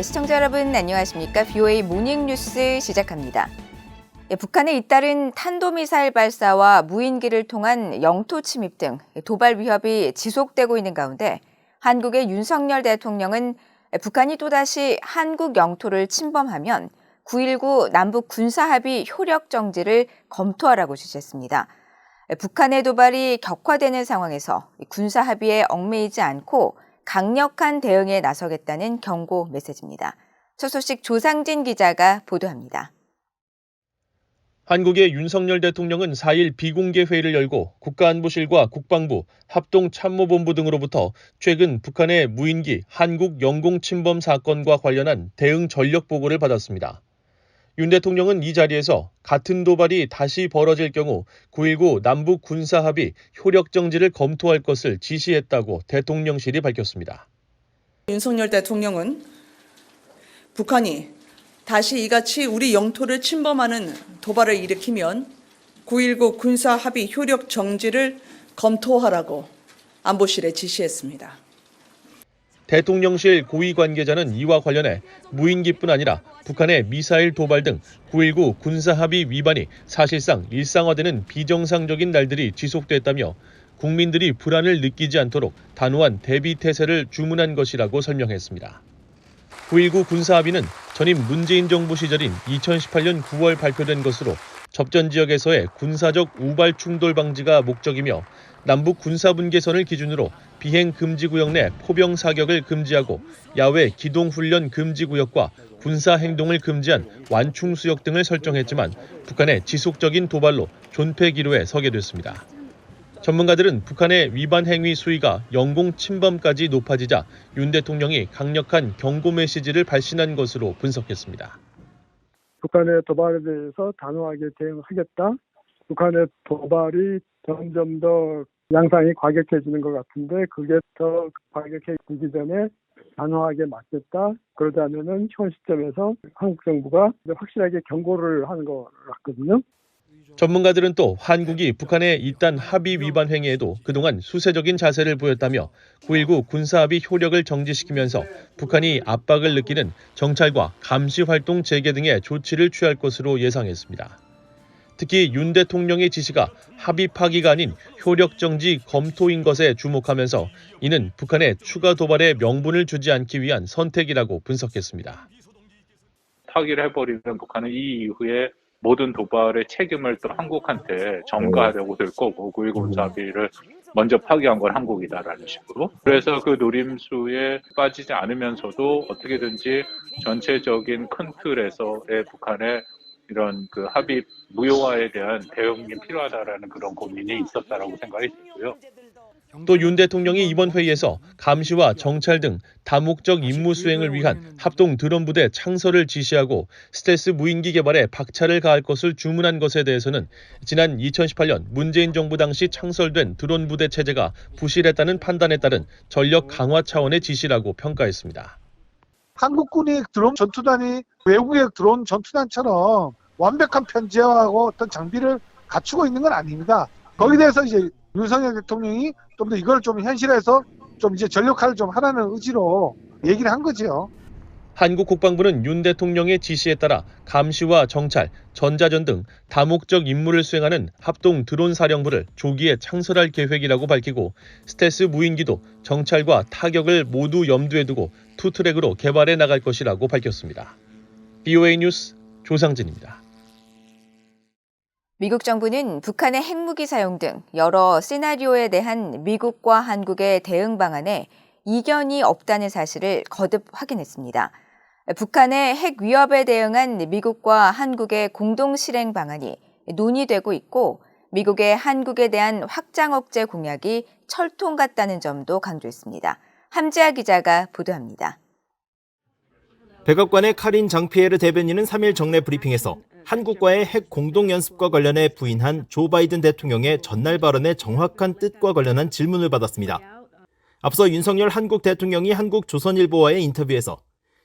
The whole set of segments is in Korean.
시청자 여러분 안녕하십니까? VOA 모닝뉴스 시작합니다. 북한의 잇따른 탄도미사일 발사와 무인기를 통한 영토 침입 등 도발 위협이 지속되고 있는 가운데 한국의 윤석열 대통령은 북한이 또다시 한국 영토를 침범하면 9.19 남북 군사합의 효력 정지를 검토하라고 지시했습니다. 북한의 도발이 격화되는 상황에서 군사합의에 얽매이지 않고 강력한 대응에 나서겠다는 경고 메시지입니다. 첫 소식 조상진 기자가 보도합니다. 한국의 윤석열 대통령은 4일 비공개 회의를 열고 국가안보실과 국방부, 합동참모본부 등으로부터 최근 북한의 무인기 한국 영공 침범 사건과 관련한 대응 전력 보고를 받았습니다. 윤 대통령은 이 자리에서 같은 도발이 다시 벌어질 경우 9.19 남북 군사합의 효력 정지를 검토할 것을 지시했다고 대통령실이 밝혔습니다. 윤석열 대통령은 북한이 다시 이같이 우리 영토를 침범하는 도발을 일으키면 9.19 군사합의 효력 정지를 검토하라고 안보실에 지시했습니다. 대통령실 고위 관계자는 이와 관련해 무인기뿐 아니라 북한의 미사일 도발 등 9.19 군사합의 위반이 사실상 일상화되는 비정상적인 날들이 지속됐다며 국민들이 불안을 느끼지 않도록 단호한 대비 태세를 주문한 것이라고 설명했습니다. 9.19 군사합의는 전임 문재인 정부 시절인 2018년 9월 발표된 것으로 접전 지역에서의 군사적 우발 충돌 방지가 목적이며 남북 군사분계선을 기준으로 비행 금지구역 내 포병 사격을 금지하고 야외 기동훈련 금지구역과 군사행동을 금지한 완충수역 등을 설정했지만 북한의 지속적인 도발로 존폐 기로에 서게 됐습니다. 전문가들은 북한의 위반 행위 수위가 영공 침범까지 높아지자 윤 대통령이 강력한 경고 메시지를 발신한 것으로 분석했습니다. 북한의 도발에 대해서 단호하게 대응하겠다. 북한의 도발이 점점 더 양상이 과격해지는 것 같은데 그게 더 과격해지기 전에 단호하게 맞겠다. 그러지 않으면 현 시점에서 한국 정부가 확실하게 경고를 하는 것 같거든요. 전문가들은 또 한국이 북한의 이딴 합의 위반 행위에도 그동안 수세적인 자세를 보였다며 9.19 군사합의 효력을 정지시키면서 북한이 압박을 느끼는 정찰과 감시활동 재개 등의 조치를 취할 것으로 예상했습니다. 특히 윤 대통령의 지시가 합의 파기가 아닌 효력 정지 검토인 것에 주목하면서 이는 북한의 추가 도발에 명분을 주지 않기 위한 선택이라고 분석했습니다. 파기를 해버리면 북한은 이 이후에 모든 도발의 책임을 또 한국한테 전가하려고 될 거고 9.19 군사합의를 먼저 파기한 건 한국이다라는 식으로. 그래서 그 노림수에 빠지지 않으면서도 어떻게든지 전체적인 큰 틀에서의 북한의 이런 그 합의 무효화에 대한 대응이 필요하다라는 그런 고민이 있었다라고 생각이 들고요. 또 윤 대통령이 이번 회의에서 감시와 정찰 등 다목적 임무 수행을 위한 합동 드론 부대 창설을 지시하고 스텔스 무인기 개발에 박차를 가할 것을 주문한 것에 대해서는 지난 2018년 문재인 정부 당시 창설된 드론 부대 체제가 부실했다는 판단에 따른 전력 강화 차원의 지시라고 평가했습니다. 한국군이 드론 전투단이 외국의 드론 전투단처럼 완벽한 편제하고 어떤 장비를 갖추고 있는 건 아닙니다. 거기에 대해서 이제 윤석열 대통령이 좀 더 이걸 좀 현실에서 좀 이제 전력화를 좀 하라는 의지로 얘기를 한 거죠. 한국 국방부는 윤 대통령의 지시에 따라 감시와 정찰, 전자전 등 다목적 임무를 수행하는 합동 드론 사령부를 조기에 창설할 계획이라고 밝히고 스텔스 무인기도 정찰과 타격을 모두 염두에 두고 투트랙으로 개발해 나갈 것이라고 밝혔습니다. VOA 뉴스 조상진입니다. 미국 정부는 북한의 핵무기 사용 등 여러 시나리오에 대한 미국과 한국의 대응 방안에 이견이 없다는 사실을 거듭 확인했습니다. 북한의 핵 위협에 대응한 미국과 한국의 공동 실행 방안이 논의되고 있고 미국의 한국에 대한 확장 억제 공약이 철통 같다는 점도 강조했습니다. 함지아 기자가 보도합니다. 백악관의 카린 장피에르 대변인은 3일 정례 브리핑에서 한국과의 핵 공동연습과 관련해 부인한 조 바이든 대통령의 전날 발언의 정확한 뜻과 관련한 질문을 받았습니다. 앞서 윤석열 한국 대통령이 한국조선일보와의 인터뷰에서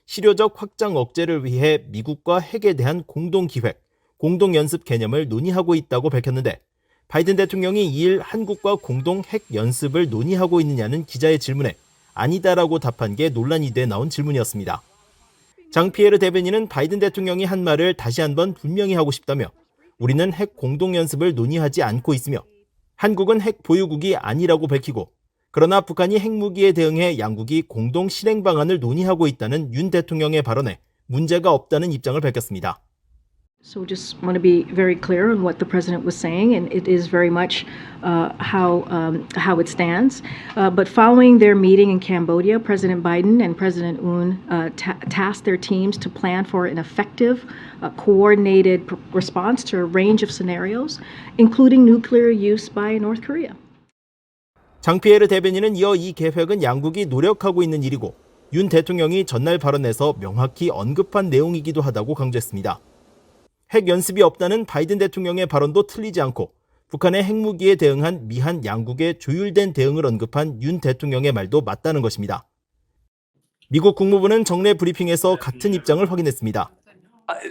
실효적 확장 억제를 위해 미국과 핵에 대한 공동기획, 공동연습 개념을 논의하고 있다고 밝혔는데 바이든 대통령이 2일 한국과 공동 핵 연습을 논의하고 있느냐는 기자의 질문에 아니다라고 답한 게 논란이 돼 나온 질문이었습니다. 장 피에르 대변인은 바이든 대통령이 한 말을 다시 한번 분명히 하고 싶다며 우리는 핵 공동연습을 논의하지 않고 있으며 한국은 핵 보유국이 아니라고 밝히고 그러나 북한이 핵무기에 대응해 양국이 공동 실행 방안을 논의하고 있다는 윤 대통령의 발언에 문제가 없다는 입장을 밝혔습니다. So just want to be very clear on what the president was saying, and it is very much how it stands. But following their meeting in Cambodia, President Biden and President Un tasked their teams to plan for an effective, coordinated response to a range of scenarios, including nuclear use by North Korea. 장 피에르 대변인은 이어 이 계획은 양국이 노력하고 있는 일이고 윤 대통령이 전날 발언에서 명확히 언급한 내용이기도 하다고 강조했습니다. 핵 연습이 없다는 바이든 대통령의 발언도 틀리지 않고 북한의 핵무기에 대응한 미한 양국의 조율된 대응을 언급한 윤 대통령의 말도 맞다는 것입니다. 미국 국무부는 정례 브리핑에서 같은 입장을 확인했습니다.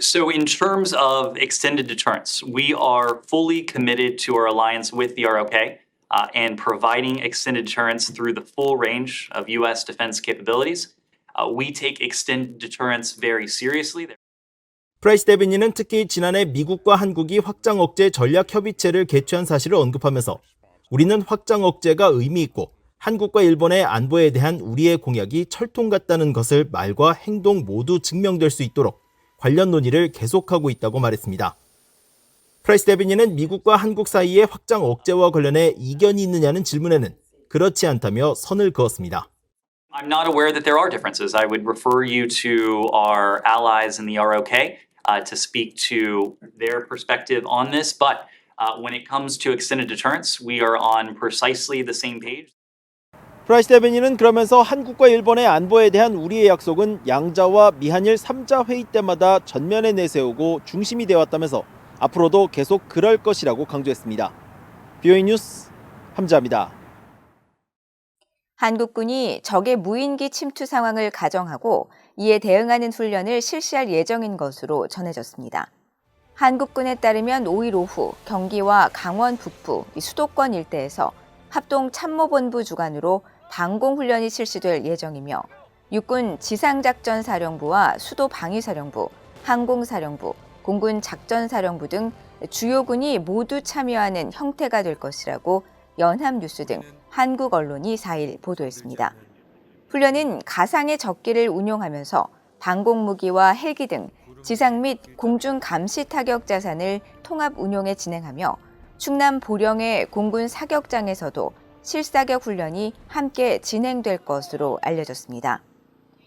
So in terms of extended deterrence, we are fully committed to our alliance with the ROK and providing extended deterrence through the full range of U.S. defense capabilities. We take extended deterrence very seriously. 프라이스 대변인은 특히 지난해 미국과 한국이 확장 억제 전략 협의체를 개최한 사실을 언급하면서 우리는 확장 억제가 의미 있고 한국과 일본의 안보에 대한 우리의 공약이 철통 같다는 것을 말과 행동 모두 증명될 수 있도록 관련 논의를 계속하고 있다고 말했습니다. 프라이스 대변인은 미국과 한국 사이의 확장 억제와 관련해 이견이 있느냐는 질문에는 그렇지 않다며 선을 그었습니다. I'm not aware that there are differences. I would refer you to our allies in the ROK to speak to their perspective on this. But when it comes to extended deterrence, we are on precisely the same page. 프라이스 대변인은 그러면서 한국과 일본의 안보에 대한 우리의 약속은 양자와 미한일 3자 회의 때마다 전면에 내세우고 중심이 되어왔다면서 앞으로도 계속 그럴 것이라고 강조했습니다. BOA 뉴스 함자입니다. 한국군이 적의 무인기 침투 상황을 가정하고 이에 대응하는 훈련을 실시할 예정인 것으로 전해졌습니다. 한국군에 따르면 5일 오후 경기와 강원 북부 수도권 일대에서 합동 참모본부 주관으로 방공훈련이 실시될 예정이며 육군 지상작전사령부와 수도방위사령부, 항공사령부, 공군작전사령부 등 주요군이 모두 참여하는 형태가 될 것이라고 연합뉴스 등 한국 언론이 4일 보도했습니다. 훈련은 가상의 적기를 운용하면서 방공무기와 헬기 등 지상 및 공중 감시 타격 자산을 통합 운용해 진행하며 충남 보령의 공군 사격장에서도 실사격 훈련이 함께 진행될 것으로 알려졌습니다.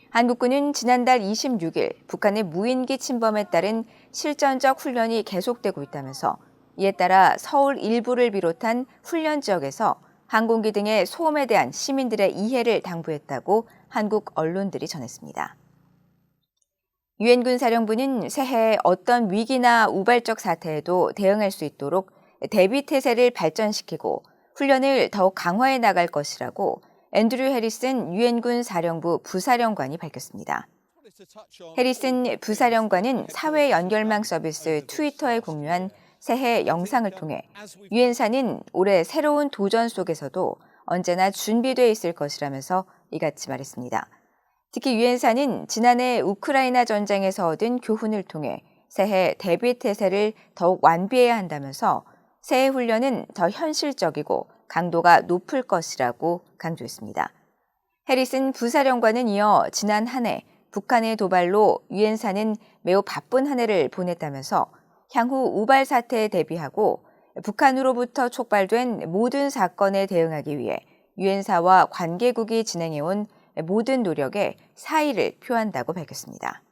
한국군은 지난달 26일 북한의 무인기 침범에 따른 실전적 훈련이 계속되고 있다면서 이에 따라 서울 일부를 비롯한 훈련 지역에서 항공기 등의 소음에 대한 시민들의 이해를 당부했다고 한국 언론들이 전했습니다. 유엔군 사령부는 새해 어떤 위기나 우발적 사태에도 대응할 수 있도록 대비태세를 발전시키고 훈련을 더욱 강화해 나갈 것이라고 앤드류 해리슨 유엔군 사령부 부사령관이 밝혔습니다. 해리슨 부사령관은 사회 연결망 서비스 트위터에 공유한 새해 영상을 통해 유엔사는 올해 새로운 도전 속에서도 언제나 준비되어 있을 것이라면서 이같이 말했습니다. 특히 유엔사는 지난해 우크라이나 전쟁에서 얻은 교훈을 통해 새해 대비태세를 더욱 완비해야 한다면서 새해 훈련은 더 현실적이고 강도가 높을 것이라고 강조했습니다. 해리슨 부사령관은 이어 지난 한 해 북한의 도발로 유엔사는 매우 바쁜 한 해를 보냈다면서 향후 우발 사태에 대비하고 북한으로부터 촉발된 모든 사건에 대응하기 위해 유엔사와 관계국이 진행해온 모든 노력에 사의를 표한다고 밝혔습니다.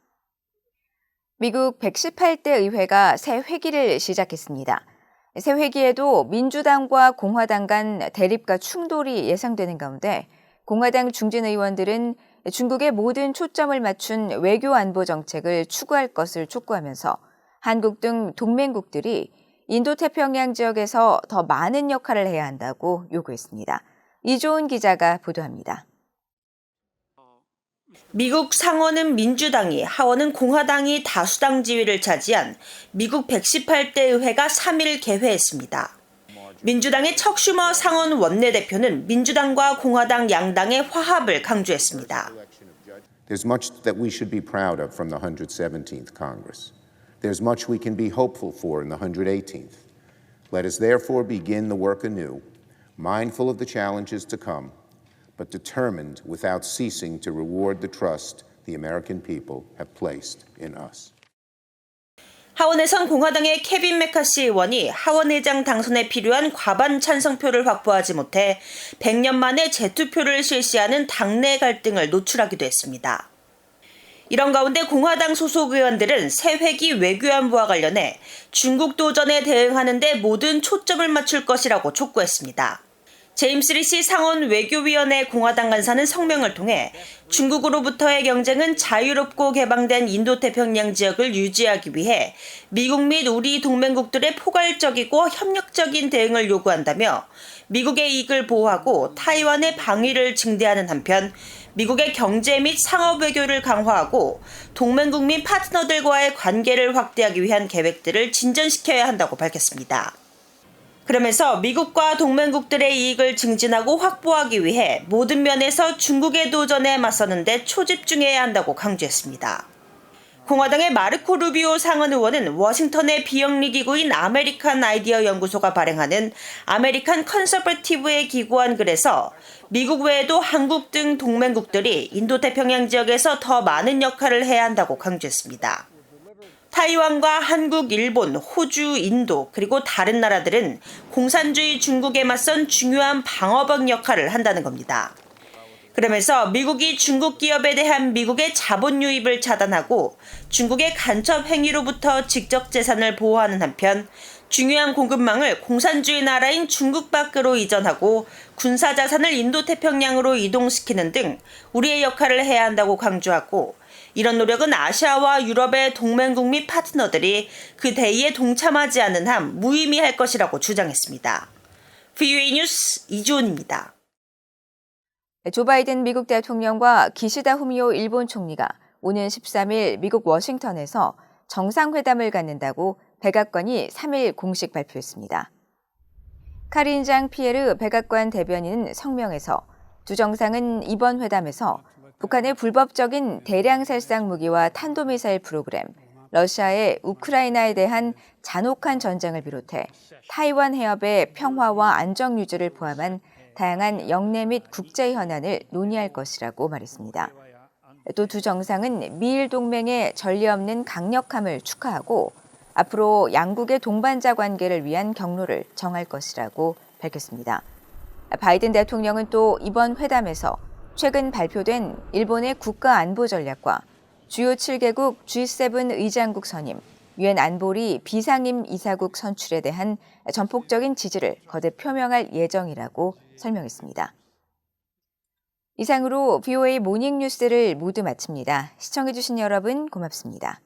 미국 118대 의회가 새 회기를 시작했습니다. 새 회기에도 민주당과 공화당 간 대립과 충돌이 예상되는 가운데 공화당 중진 의원들은 중국에 모든 초점을 맞춘 외교 안보 정책을 추구할 것을 촉구하면서 한국 등 동맹국들이 인도태평양 지역에서 더 많은 역할을 해야 한다고 요구했습니다. 이조은 기자가 보도합니다. 미국 상원은 민주당이, 하원은 공화당이 다수당 지위를 차지한 미국 118대 의회가 3일 개회했습니다. 민주당의 척 슈머 상원 원내대표는 민주당과 공화당 양당의 화합을 강조했습니다. There's much that we should be proud of from the 117th Congress. There's much we can be hopeful for in the 118th. Let us therefore begin the work anew, mindful of the challenges to come, but determined without ceasing to reward the trust the American people have placed in us. 하원에선 공화당의 케빈 메카시 의원이 하원의장 당선에 필요한 과반 찬성표를 확보하지 못해 100년 만에 재투표를 실시하는 당내 갈등을 노출하기도 했습니다. 이런 가운데 공화당 소속 의원들은 새 회기 외교안보와 관련해 중국 도전에 대응하는 데 모든 초점을 맞출 것이라고 촉구했습니다. 제임스 리시 상원 외교위원회 공화당 간사는 성명을 통해 중국으로부터의 경쟁은 자유롭고 개방된 인도태평양 지역을 유지하기 위해 미국 및 우리 동맹국들의 포괄적이고 협력적인 대응을 요구한다며 미국의 이익을 보호하고 타이완의 방위를 증대하는 한편 미국의 경제 및 상업 외교를 강화하고 동맹국 및 파트너들과의 관계를 확대하기 위한 계획들을 진전시켜야 한다고 밝혔습니다. 그러면서 미국과 동맹국들의 이익을 증진하고 확보하기 위해 모든 면에서 중국의 도전에 맞서는 데 초집중해야 한다고 강조했습니다. 공화당의 마르코 루비오 상원 의원은 워싱턴의 비영리 기구인 아메리칸 아이디어 연구소가 발행하는 아메리칸 컨서버티브에 기고한 글에서 미국 외에도 한국 등 동맹국들이 인도태평양 지역에서 더 많은 역할을 해야 한다고 강조했습니다. 타이완과 한국, 일본, 호주, 인도 그리고 다른 나라들은 공산주의 중국에 맞선 중요한 방어벽 역할을 한다는 겁니다. 그러면서 미국이 중국 기업에 대한 미국의 자본 유입을 차단하고 중국의 간첩 행위로부터 직접 재산을 보호하는 한편 중요한 공급망을 공산주의 나라인 중국 밖으로 이전하고 군사 자산을 인도태평양으로 이동시키는 등 우리의 역할을 해야 한다고 강조하고 이런 노력은 아시아와 유럽의 동맹국 및 파트너들이 그 대의에 동참하지 않는 한 무의미할 것이라고 주장했습니다. VOA 뉴스 이주원입니다. 조 바이든 미국 대통령과 기시다 후미오 일본 총리가 오는 13일 미국 워싱턴에서 정상회담을 갖는다고 백악관이 3일 공식 발표했습니다. 카린 장 피에르 백악관 대변인은 성명에서 두 정상은 이번 회담에서 북한의 불법적인 대량 살상 무기와 탄도미사일 프로그램, 러시아의 우크라이나에 대한 잔혹한 전쟁을 비롯해 타이완 해협의 평화와 안정 유지를 포함한 다양한 영내 및 국제 현안을 논의할 것이라고 말했습니다. 또 두 정상은 미일 동맹의 전례 없는 강력함을 축하하고 앞으로 양국의 동반자 관계를 위한 경로를 정할 것이라고 밝혔습니다. 바이든 대통령은 또 이번 회담에서 최근 발표된 일본의 국가 안보 전략과 주요 7개국 G7 의장국 선임, 유엔 안보리 비상임 이사국 선출에 대한 전폭적인 지지를 거듭 표명할 예정이라고 설명했습니다. 이상으로 VOA 모닝 뉴스를 모두 마칩니다. 시청해주신 여러분 고맙습니다.